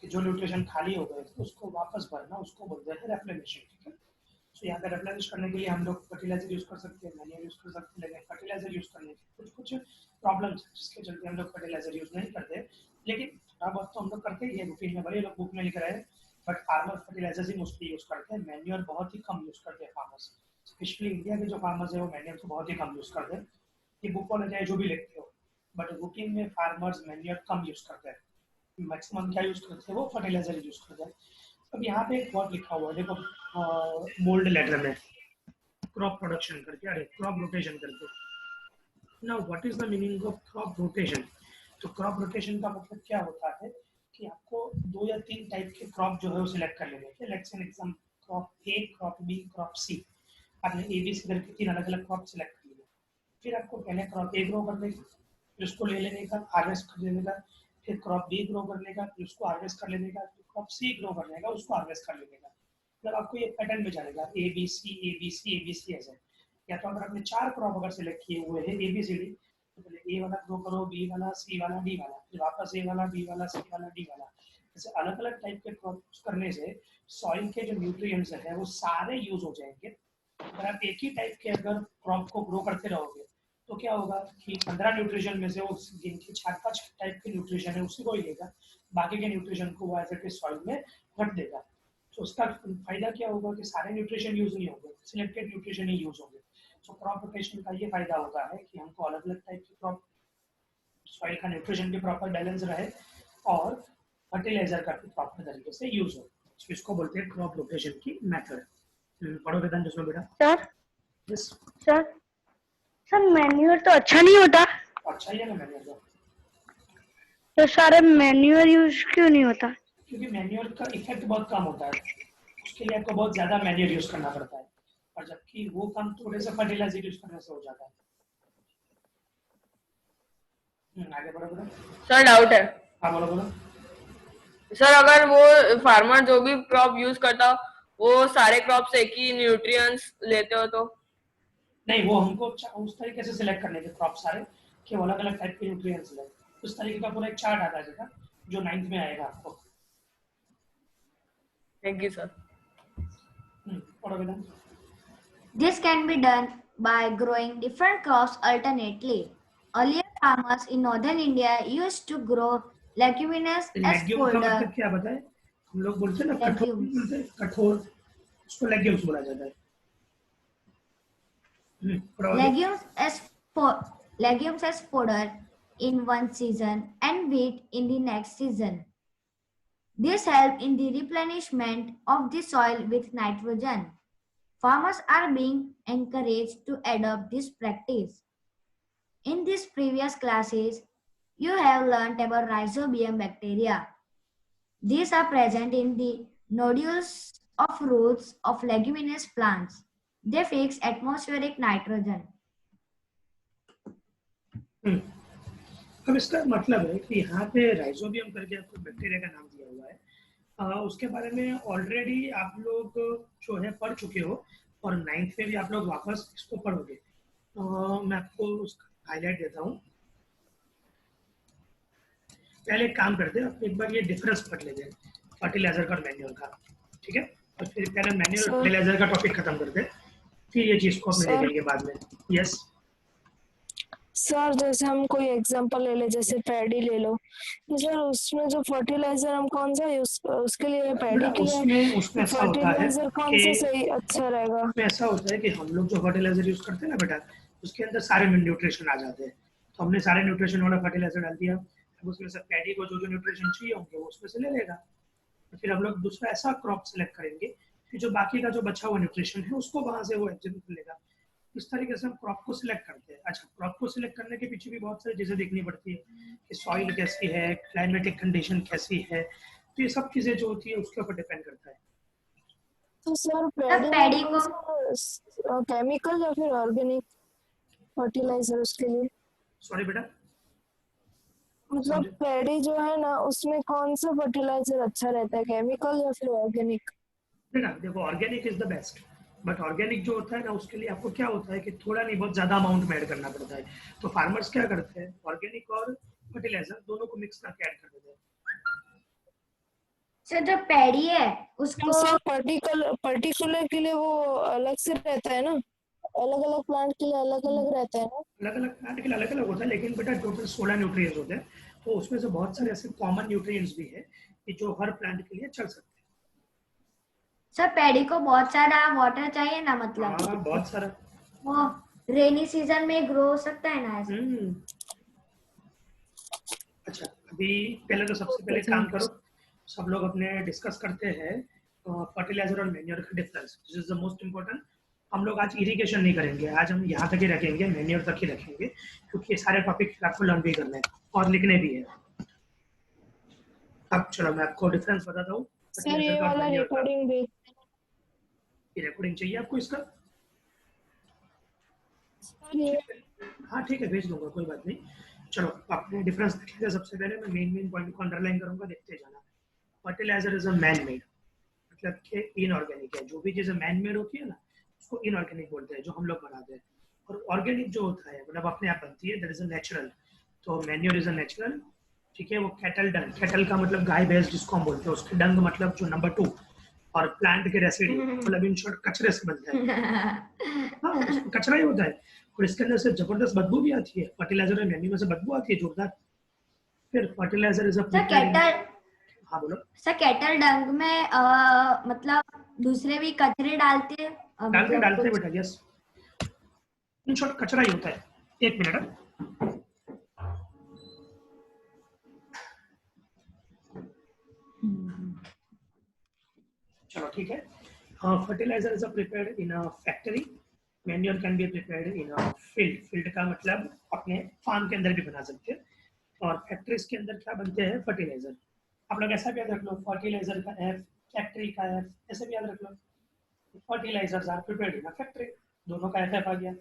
कि जो न्यूट्रिशन खाली हो गए थे उसको वापस भरना, उसको बोलते हैं रेप्लेनिशिंग, ठीक है। तो यहाँ पे रेप्लेनिश करने के लिए हम लोग फर्टिलाइजर यूज कर सकते हैं, मैन्योर यूज कर सकते हैं, लेकिन फर्टिलाइजर यूज करने के कुछ प्रॉब्लम्स हैं जिसके चलते हम लोग फर्टिलाइजर यूज नहीं करते, लेकिन थोड़ा बहुत तो हम लोग करते ही है रूटीन में। भले लोग बुक में लिख रहे हैं बट फार्मर फर्टिलाइजर्स ही मोस्टली यूज करते हैं, मैन्योर बहुत ही कम यूज करते हैं फार्मर्स। स्पेशली इंडिया के जो फार्मर्स है वो मैन्योर को बहुत ही कम यूज करते हैं। ये बुक वाला चाहे जो भी लिखते हो, बट कुकिंग में फार्मर्स मैन्योर कम यूज करते हैं। मैक्सिमम क्या यूज करते हैं वो फर्टिलाइजर यूज करते हैं। अब यहाँ पे एक वर्ड लिखा हुआ है देखो, मोल्ड लेटर में क्रॉप प्रोडक्शन करके, अरे क्रॉप रोटेशन करके। Now what is the meaning of crop rotation? तो क्रॉप रोटेशन का मतलब क्या होता है कि आपको 2 या 3 टाइप के क्रॉप जो है वो सिलेक्ट कर लेने हैं। Let's an example, crop A, crop B, crop C. आपने ए बी सी करके 3 अलग अलग क्रॉप सिलेक्ट कर लिए। फिर आपको पहले क्रॉप ए ग्रो करने का, फिर उसको ले लेने का, हार्वेस्ट कर लेने का, फिर क्रॉप बी ग्रो करने का, फिर उसको हार्वेस्ट कर लेने का, फिर क्रॉप सी ग्रो करने का, उसको हार्वेस्ट कर लेने का। मतलब आपको ये पैटर्न में चलेगा A B C A B C A B C ऐसे। या तो अगर आपने 4 क्रॉप अगर सिलेक्ट किए हुए हैं ए बी सी डी, तो पहले ए वाला ग्रो करो, बी वाला, सी वाला, डी वाला, फिर वापस ए वाला, बी वाला, सी वाला, डी वाला। ऐसे अलग अलग टाइप के क्रॉप करने से सॉइल के जो न्यूट्रिएंट्स है वो सारे यूज हो जाएंगे। अगर आप एक ही टाइप के अगर क्रॉप को ग्रो करते रहोगे तो क्या होगा कि 15 न्यूट्रिशन में से वो जिनकी 4-5 टाइप के न्यूट्रिशन है उसी को ही लेगा, बाकी के न्यूट्रिशन को वो एज सॉइल में रख देगा। तो उसका फायदा क्या होगा कि सारे न्यूट्रिशन यूज नहीं होंगे, सिलेक्टेड न्यूट्रिशन ही यूज होंगे। तो क्रॉप रोटेशन का ये फायदा होता है कि हमको अलग अलग टाइप के क्रॉप, सॉइल का न्यूट्रिशन भी प्रॉपर बैलेंस रहे और फर्टिलाइजर का भी प्रॉपर तरीके से यूज हो। तो इसको बोलते हैं क्रॉप रोटेशन की मेथड। पढ़ो वेदांत उसमें बेटा। Sir yes sir sir manure तो अच्छा नहीं होता, अच्छा ही है ना मैन्योर का। तो सारे मैन्योर यूज क्यों नहीं होता? क्योंकि मैन्योर का इफेक्ट बहुत कम होता है, उसके लिए आपको बहुत ज्यादा मैन्योर यूज करना पड़ता है, और जबकि वो काम थोड़े से फर्टिलाइजर यूज करने से हो जाता है। आगे बढ़ो बेटा। सर डाउट है। हाँ बोलो बोलो। सर अगर वो फार्मर जो भी क्रॉप यूज करता वो सारे क्रॉप से एक ही न्यूट्रिएंट्स लेते हो तो? नहीं, वो हमको उस तरीके से सिलेक्ट करने के क्रॉप सारे कि वो अलग अलग टाइप के न्यूट्रिएंट्स ले। उस तरीके का पूरा एक चार्ट आता है जो 9th में आएगा आपको। Thank you sir. पढ़ो बेटा। This can be done by growing different crops alternately. Earlier, farmers in northern India used to grow leguminous as legume का fodder. मतलब क्या पता है? हम लोग बोलते हैं ना कठोर, बोलते हैं कठोर, उसको लेग्यूम्स बोला जाता है। Legumes as fodder in one season and wheat in the next season. This helps in the replenishment of the soil with nitrogen. Farmers are being encouraged to adopt this practice. In these previous classes, you have learnt about rhizobium bacteria. These are present in the nodules of roots of leguminous plants. They fix atmospheric nitrogen. अब इसका मतलब है कि यहाँ पे rhizobium करके आपको bacteria का नाम दिया हुआ है। उसके बारे में ऑलरेडी आप लोग जो है पढ़ चुके हो, और 9th में भी आप लोग वापस इसको पढ़ोगे। मैं आपको उसका हाईलाइट देता हूँ। पहले एक काम करते हैं, एक बार ये डिफरेंस पढ़ लेते हैं फर्टिलाइजर का और मैन्योर का, ठीक है? और फिर पहले मैन्योर और फर्टिलाइजर का टॉपिक खत्म करते हैं, फिर ये चीज को हम देखेंगे बाद में। यस सर, जैसे हम कोई एग्जांपल ले ले, जैसे पैडी ले लो, तो सर उसमें जो फर्टिलाइजर हम कौन सा यूज, उसके लिए पैडी के लिए उसमें ऐसा होता है फर्टिलाइजर कौन सा सही अच्छा रहेगा? उसमें ऐसा होता है कि हम लोग जो फर्टिलाइजर यूज करते हैं ना बेटा, उसके अंदर सारे न्यूट्रिशन आ जाते हैं। तो हमने सारे न्यूट्रिशन वाला फर्टिलाइजर डाल दिया, अब उसमें से पैडी को जो जो न्यूट्रिशन चाहिए होंगे वो उसमें से ले लेगा। तो फिर हम लोग दूसरा ऐसा क्रॉप सेलेक्ट करेंगे कि जो बाकी का जो बचा हुआ न्यूट्रिशन है उसको वहां से वो एब्जॉर्ब कर लेगा। इस तरीके से हम क्रॉप को सिलेक्ट करते हैं। अच्छा, क्रॉप को सिलेक्ट करने के पीछे भी बहुत सारी चीजें देखनी पड़ती है कि सॉइल कैसी है, क्लाइमेटिक कंडीशन कैसी है, तो ये सब चीजें जो होती है उसके ऊपर डिपेंड करता है। तो सर पैडी को केमिकल या फिर ऑर्गेनिक फर्टिलाइजर उसके लिए? सॉरी बेटा, मतलब पैडी जो है ना उसमें कौन सा फर्टिलाइजर अच्छा रहता है, केमिकल या फिर ऑर्गेनिक? बेटा देखो, organic is the best, but organic जो होता है ना उसके लिए आपको क्या होता है कि थोड़ा नहीं बहुत ज्यादा अमाउंट में ऐड करना पड़ता है। तो फार्मर्स क्या करते हैं, ऑर्गेनिक और फर्टिलाइजर दोनों को मिक्स करके ऐड कर देते हैं। सर जो पैडी है उसको पर्टिकुलर के लिए वो अलग से रहता है ना, अलग अलग प्लांट के लिए अलग अलग रहता है ना? अलग अलग प्लांट के लिए अलग अलग होता है, लेकिन बेटा टोटल 16 न्यूट्रिएंट्स होते हैं। तो उसमें से बहुत सारे ऐसे कॉमन न्यूट्रिएंट्स भी है कि जो हर प्लांट के लिए चल सकते हैं। सर पैडी को बहुत सारा वाटर चाहिए ना, मतलब हाँ बहुत सारा। वो रेनी सीजन में ग्रो हो सकता है ना ऐसे। अच्छा अभी पहले तो सबसे पहले काम करो, सब लोग अपने डिस्कस करते हैं फर्टिलाइजर और मैन्योर का difference. This is the most important. हम लोग आज इरिगेशन नहीं करेंगे, आज हम यहाँ तक ही रखेंगे, मैन्योर तक ही रखेंगे, क्योंकि ये सारे टॉपिक आपको लर्न भी करने हैं और लिखने भी है। अब चलो मैं आपको डिफरेंस बताता हूँ। सर ये वाला रिकॉर्डिंग भी, ये रिकॉर्डिंग चाहिए आपको इसका? ये हाँ ठीक है, भेज दूंगा, कोई बात नहीं। चलो अपने डिफरेंस देखेंगे। सबसे पहले मैं मेन पॉइंट को अंडरलाइन करूंगा, देखते जाना। Fertiliser is a man made, मतलब कि इनऑर्गेनिक है। जो भी चीज़ें मैन मेड होती है ना, उसको इनऑर्गेनिक बोलते हैं, जो हम लोग बनाते हैं। और ऑर्गेनिक जो होता है मतलब अपने आप बनती है, दैट इज अ नेचुरल। तो मैन्योर इज अ नेचुरल, ठीक है। वो कैटल डंग, कैटल का मतलब गाय भैंस जिसको हम बोलते हैं, उसके डंग मतलब जो नंबर 2, और प्लांट के रेसिड्यू मतलब इन शॉर्ट कचरे से बनता है। हाँ उसमें कचरा ही होता है, और इसके अंदर से जबरदस्त बदबू भी आती है। फर्टिलाइजर और मैन्योर में से बदबू आती है जोरदार। फिर fertiliser is a sir cattle, हाँ बोलो। सर कैटल डंग में मतलब दूसरे भी कचरे डालते हैं? डालते बेटा, यस। इन शॉर्ट कचरा ही होता है। एक मिनट। चलो ठीक है। Fertiliser is prepared in a factory, manure can be prepared in a field. Field का मतलब अपने फार्म के अंदर भी बना सकते हैं। और फैक्ट्रीज के अंदर क्या बनते हैं? फर्टिलाइजर। आप लोग ऐसा भी याद रख लो, फर्टिलाइजर का एफ, फैक्ट्री का एफ, ऐसे भी याद रख लो। Fertilizers are prepared in a factory, दोनों का एफ आ गया,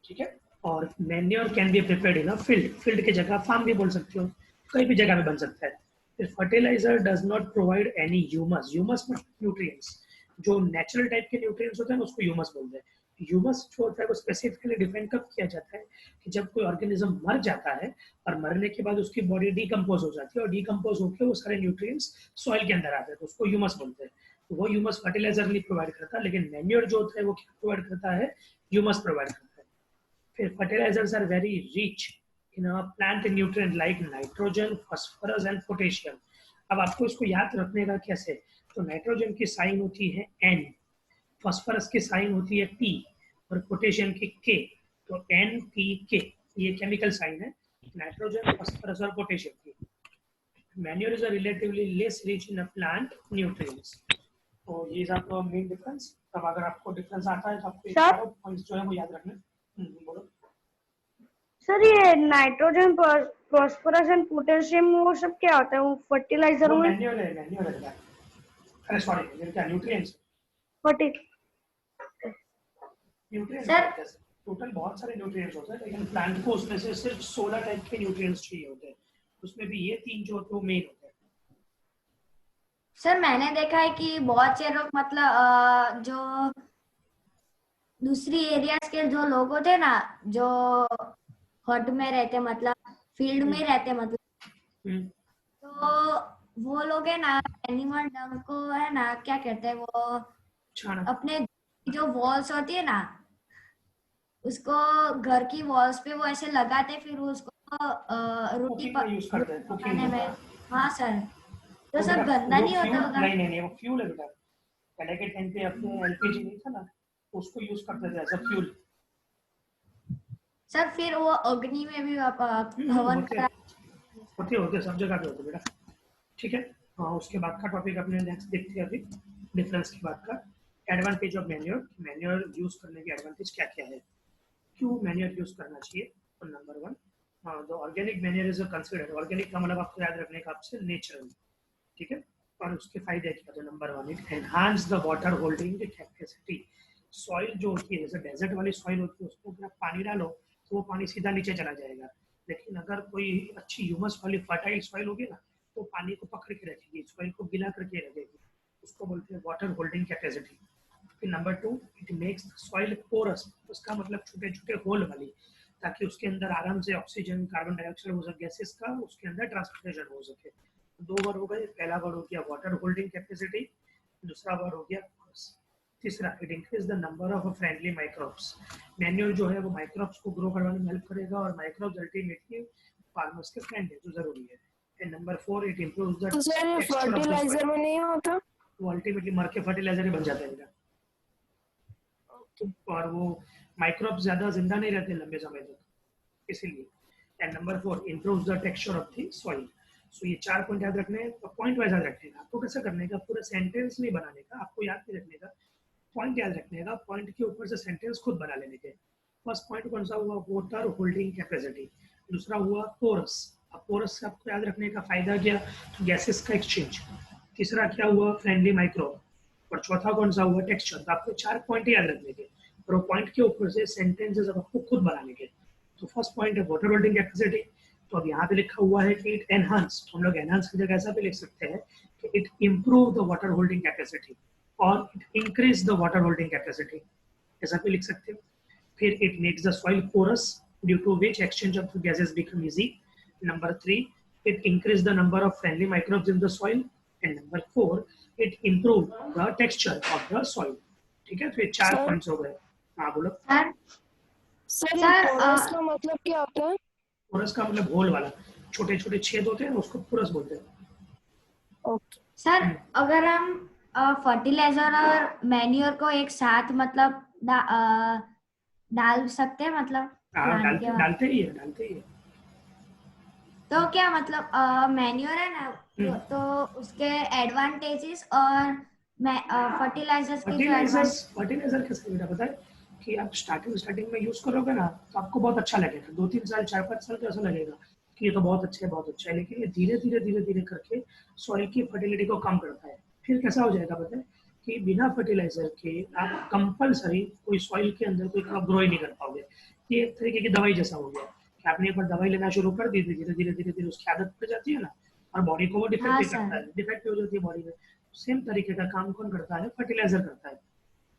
ठीक है। और manure can be prepared in a field, field की जगह फार्म भी बोल सकते हो, कहीं भी जगह में बन सकता है। फिर fertiliser does not provide any humus, humus मतलब न्यूट्रिएंट्स। जो नेचुरल टाइप के न्यूट्रिएंट्स होते हैं उसको ह्यूमस बोलते हैं। ह्यूमस जो होता है वो स्पेसिफिकली डिफाइन कब किया जाता है कि जब कोई ऑर्गेनिज्म मर जाता है और मरने के बाद उसकी बॉडी डिकम्पोज हो जाती है, और डिकम्पोज होकर वो सारे न्यूट्रिएंट्स सॉइल के अंदर आते हैं, तो उसको ह्यूमस बोलते हैं। तो वो ह्यूमस फर्टिलाइजर नहीं प्रोवाइड करता, लेकिन मैन्योर जो होता है वो क्या प्रोवाइड करता है? ह्यूमस प्रोवाइड करता है। फिर fertilisers are very rich in a plant nutrient like nitrogen, phosphorus and potassium. अब आपको इसको याद रखने का कैसे? तो नाइट्रोजन की साइन होती है N, फास्फोरस की साइन होती है P, और पोटेशियम की K। तो NPK ये केमिकल साइन है नाइट्रोजन, फास्फोरस और पोटेशियम की। Manure is relatively less rich in plant nutrients. तो ये आपका मेन डिफरेंस। अब अगर आपको डिफरेंस आता है तो आपको ये चारों पॉइंट्स जो है वो याद रखना। बोलो सर ये नाइट्रोजन, फास्फोरस एंड पोटेशियम वो सब क्या होता है? वो फर्टिलाइजर में? मैन्योर है, मैन्योर है। अरे सॉरी, मैन्योर क्या? न्यूट्रिएंट्स। न्यूट्रिएंट्स टोटल बहुत सारे न्यूट्रिएंट्स होते हैं, लेकिन प्लांट को उसमें से सिर्फ 16 टाइप के न्यूट्रिएंट्स चाहिए होते हैं। उसमें भी ये 3 जो होते हैं वो मेन होते हैं। सर मैंने देखा है कि बहुत से लोग मतलब जो दूसरी एरियाज के जो लोग होते हैं ना, जो हट में रहते मतलब फील्ड में रहते मतलब, तो वो लोग है ना एनिमल डंग को है ना क्या कहते हैं वो, अपने जो वॉल्स होती है ना उसको घर की वॉल्स पे वो ऐसे लगाते, फिर उसको रोटी पकाने में। हाँ सर, तो सब गंदा नहीं होता होगा? नहीं वो फ्यूल है बेटा। पहले के टाइम पे अपने एलपीजी नहीं था ना, उसको यूज करते थे एज अ फ्यूल। सर फिर वो अग्नि में भी हवन होते सब जगह पे होते बेटा, ठीक है। हाँ उसके बाद का टॉपिक अपने नेक्स्ट देखते हैं। अभी डिफरेंस की बात का advantage of manure, manure use करने के एडवांटेज क्या क्या है, क्यों मैन्योर यूज करना चाहिए। तो number 1, the organic manure is considered, organic का मतलब आपको याद रखने का आपसे नेचुरल, ठीक है। और उसके फायदे क्या? तो number 1, it enhance the water holding capacity. Soil जो होती है, जैसे डेजर्ट वाली सॉइल होती है, उसको अगर आप पानी डालो तो वो पानी सीधा नीचे चला जाएगा। लेकिन अगर कोई अच्छी ह्यूमस वाली फर्टाइल सॉइल होगी ना, तो पानी को पकड़ के रखेगी, सॉइल को गिला करके रखेगी, उसको बोलते हैं वाटर होल्डिंग कैपेसिटी। फिर number 2, it makes soil porous, उसका मतलब छोटे छोटे होल वाली, ताकि उसके अंदर आराम से ऑक्सीजन, कार्बन डाइऑक्साइड वो सब गैसेस का उसके अंदर ट्रांसपोर्टेशन हो सके। 2 वर्ड हो गए, पहला वर्ड हो गया वाटर होल्डिंग कैपेसिटी, दूसरा वर्ड हो गया पोरस। तीसरा, it increase the number of friendly microbes. Manure जो है वो माइक्रोब्स को ग्रो करवाने में हेल्प करेगा, और माइक्रोब्स अल्टीमेटली फार्मर्स के फ्रेंड है, जो जरूरी है। And number 4, it improves the fertiliser में नहीं होता? वो अल्टीमेटली मर के फर्टिलाइजर ही बन जाता है इनका। और वो माइक्रोब ज्यादा जिंदा नहीं रहते लंबे समय तक, इसीलिए। And number 4, improves the texture of the soil. So ये 4 पॉइंट याद रखने हैं, पॉइंट वाइज याद रखने का। आपको कैसा करने का, पूरा सेंटेंस नहीं बनाने का, आपको याद नहीं रखने का, पॉइंट याद रखने का, पॉइंट के ऊपर से सेंटेंस खुद बना लेने के। फर्स्ट पॉइंट कौन सा हुआ, वाटर होल्डिंग कैपेसिटी। दूसरा हुआ पोरस। अब पोरस से आपको याद रखने का फायदा क्या, गैसेस का एक्सचेंज। तीसरा क्या हुआ, फ्रेंडली माइक्रोब। और चौथा कौन सा हुआ, टेक्सचर। तो आपको 4 पॉइंट याद रखने के, और वो पॉइंट के ऊपर से सेंटेंसेस आपको खुद बनाने के। तो फर्स्ट पॉइंट है वाटर होल्डिंग कैपेसिटी। तो अब यहाँ पे लिखा हुआ है कि इट एनहांस, तो हम लोग एनहांस की जगह ऐसा भी लिख सकते हैं कि it improve the water holding capacity और it increase the water holding capacity, ऐसा भी लिख सकते हो। फिर it makes the soil porous due to which exchange of gases become easy. Number 3, it increase the number of friendly microbes in the soil. And number 4, it improve the texture of the soil. ठीक है, तो ये 4 points हो गए। हाँ बोलो sir porous का मतलब क्या होता है? पोरस का मतलब होल वाला, छोटे छोटे छेद होते हैं, उसको पोरस बोलते हैं। ओके सर, अगर हम फर्टिलाइजर और मैन्योर को एक साथ मतलब डाल सकते हैं, मतलब डालते ही है। तो क्या मतलब मैन्योर है ना, तो उसके एडवांटेजेस और फर्टिलाइजर कैसे बेटा पता है कि आप स्टार्टिंग में यूज करोगे ना, तो आपको बहुत अच्छा लगेगा, 2-3 साल 4-5 साल तो ऐसा लगेगा कि ये तो बहुत अच्छा है, लेकिन ये धीरे धीरे करके सॉइल की फर्टिलिटी को कम करता है। फिर कैसा हो जाएगा पता है कि बिना फर्टिलाइजर के आप कंपलसरी कोई सॉइल के अंदर कोई क्रॉप ग्रो ही नहीं कर पाओगे। ये एक तरीके की दवाई जैसा हो गया कि आपने एक बार दवाई लेना शुरू कर दी, धीरे धीरे उसकी आदत पड़ जाती है ना, और बॉडी को वो डिफेक्ट भी करता है, डिफेक्ट हो जाती है बॉडी में। सेम तरीके का काम कौन करता है, फर्टिलाइजर करता है।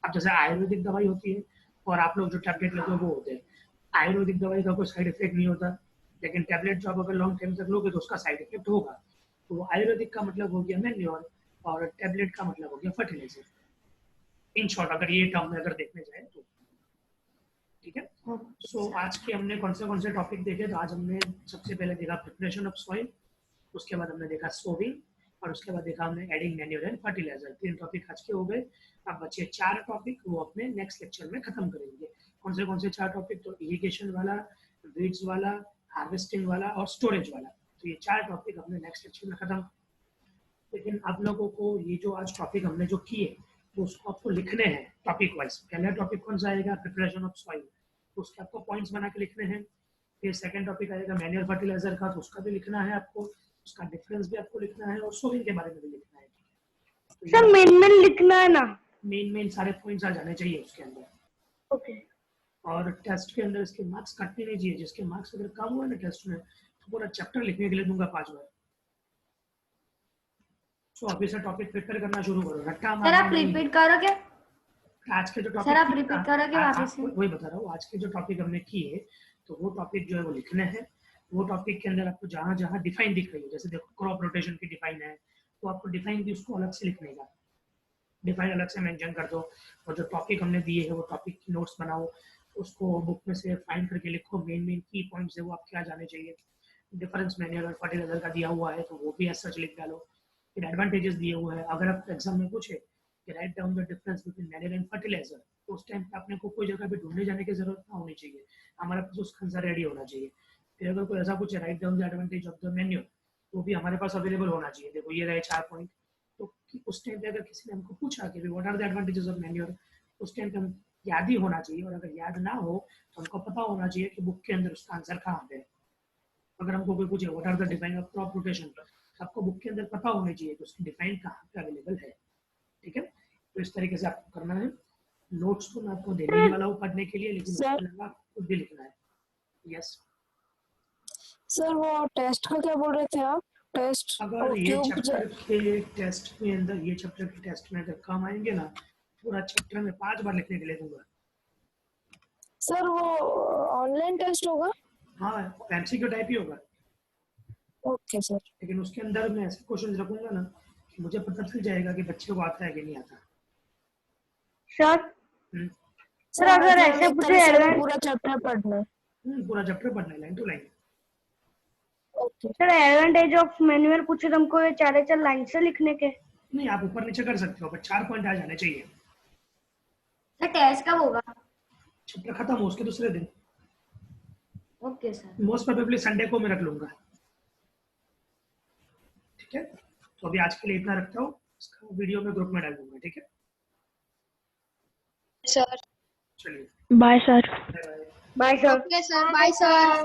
अब जैसे आयुर्वेदिक दवाई होती है और आप लोग जो टैबलेट लेते हो वो होते हैं। आयुर्वेदिक दवाई का कोई साइड इफेक्ट नहीं होता, लेकिन टैबलेट जो आप अगर लॉन्ग टाइम तक लोगे तो उसका साइड इफेक्ट होगा। तो आयुर्वेदिक का मतलब हो गया मैन्योर और टैबलेट का मतलब हो गया फर्टिलाइजर। इन शॉर्ट अगर ये टर्म में अगर देखने जाए तो, ठीक है। सो आज के हमने कौन से टॉपिक देखे, तो आज हमने सबसे पहले देखा प्रिपरेशन ऑफ सॉइल, उसके बाद हमने देखा सोविंग, और उसके बाद देखा हमने adding manure and fertiliser. 3 topic आज के हो गए। अब बचे 4 टॉपिक, वो अपने नेक्स्ट लेक्चर में खत्म करेंगे। कौन से 4 टॉपिक, तो इरिगेशन वाला, वीड्स वाला, हार्वेस्टिंग वाला और स्टोरेज वाला। तो ये 4 टॉपिक अपने नेक्स्ट लेक्चर में खत्म। लेकिन आप लोगों को ये जो आज टॉपिक हमने जो किए, तो उसको आपको लिखने हैं टॉपिक वाइज। पहला टॉपिक कौन सा आएगा, प्रिपरेशन ऑफ सॉइल, तो उसके आपको पॉइंट्स बना के लिखने हैं। फिर सेकंड टॉपिक आएगा मैन्युअल फर्टिलाइजर का, तो उसका भी लिखना है आपको, उसका डिफरेंस भी आपको लिखना है, और सोविंग के बारे में भी लिखना है। तो सर मेन लिखना है ना, मेन सारे पॉइंट्स आ जाने चाहिए उसके अंदर। ओके। और टेस्ट के अंदर इसके मार्क्स कटने नहीं चाहिए। जिसके मार्क्स अगर कम हुए ना टेस्ट में, तो पूरा चैप्टर लिखने के लिए दूंगा 5 बार। सो अभी से टॉपिक प्रिपेयर करना शुरू करो। रट्टा सर आप रिपीट करोगे? आज के जो टॉपिक सर आप रिपीट करोगे वापस से? वही बता रहा हूँ, आज के जो टॉपिक हमने किए, तो वो टॉपिक जो है वो लिखने हैं। वो टॉपिक के अंदर आपको जहाँ जहाँ डिफाइन दिख रही है, जैसे देखो क्रॉप रोटेशन की डिफाइन है, तो आपको डिफाइन भी उसको अलग से लिखने का, डिफाइन अलग से मेंशन कर दो। और जो टॉपिक हमने दिए है वो टॉपिक की नोट्स बनाओ, उसको बुक में से फाइंड करके लिखो। मेन की पॉइंट्स है वो आपके आ जाने चाहिए। डिफरेंस मैन्युअल और फर्टिलाइजर का दिया हुआ है तो वो भी ऐसा लिख डालो। फिर एडवांटेजेस दिए हुए हैं, अगर आप एग्जाम में पूछे कि write down the difference between manual and fertiliser, तो उस टाइम पे आपने को कोई जगह पे ढूंढने जाने की जरूरत ना होनी चाहिए, हमारे पास उसका आंसर रेडी होना चाहिए। फिर अगर कोई ऐसा पूछे right down the advantage of the manual, तो भी हमारे पास अवेलेबल होना चाहिए। देखो ये रहे 4 पॉइंट। तो उस टाइम पे अगर किसी ने हमको पूछा कि what are the advantages of manual, उस टाइम पे हम याद ही होना चाहिए। और अगर याद ना हो तो हमको पता होना चाहिए कि बुक के अंदर उसका आंसर कहाँ पे है। अगर हमको कोई पूछे what are the define of crop rotation, आपको बुक के अंदर पता होना चाहिए कि उसकी डिफाइन कहाँ पे अवेलेबल है। ठीक है, तो इस तरीके से आपको करना है। नोट्स तो मैं आपको देने ही वाला हूँ पढ़ने के लिए, लेकिन उसके अलावा खुद भी लिखना है। यस सर, वो टेस्ट का क्या बोल रहे थे आप? टेस्ट अगर ये चैप्टर के टेस्ट के अंदर, ये चैप्टर के टेस्ट में अगर काम आएंगे ना, पूरा चैप्टर में 5 बार लिखने के लिए दूंगा। सर वो ऑनलाइन टेस्ट होगा? हाँ, एमसीक्यू टाइप ही होगा। Okay sir. लेकिन उसके अंदर मैं ऐसे क्वेश्चन रखूंगा ना कि मुझे पता चल जाएगा कि बच्चे को आता है कि नहीं आता। सर अगर ऐसे पूछे एडवांस, पूरा चैप्टर पढ़ना है? पूरा चैप्टर पढ़ना है line to line. Sir advantage of manual पूछे तुमको ये 4 लाइन से लिखने के? नहीं, आप ऊपर नीचे कर सकते हो, पर 4 पॉइंट आ जाने चाहिए। सर टेस्ट कब होगा? चैप्टर खत्म हो उसके दूसरे दिन, okay sir. Most probably Sunday को मैं रख लूंगा। ठीक है, तो अभी आज के लिए इतना रखता हूँ, इसका वीडियो में ग्रुप में डाल दूंगा। ठीक है सर। चलिए, bye sir. Bye bye. Bye sir. Okay sir, bye sir.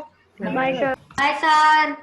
Bye sir. Bye sir.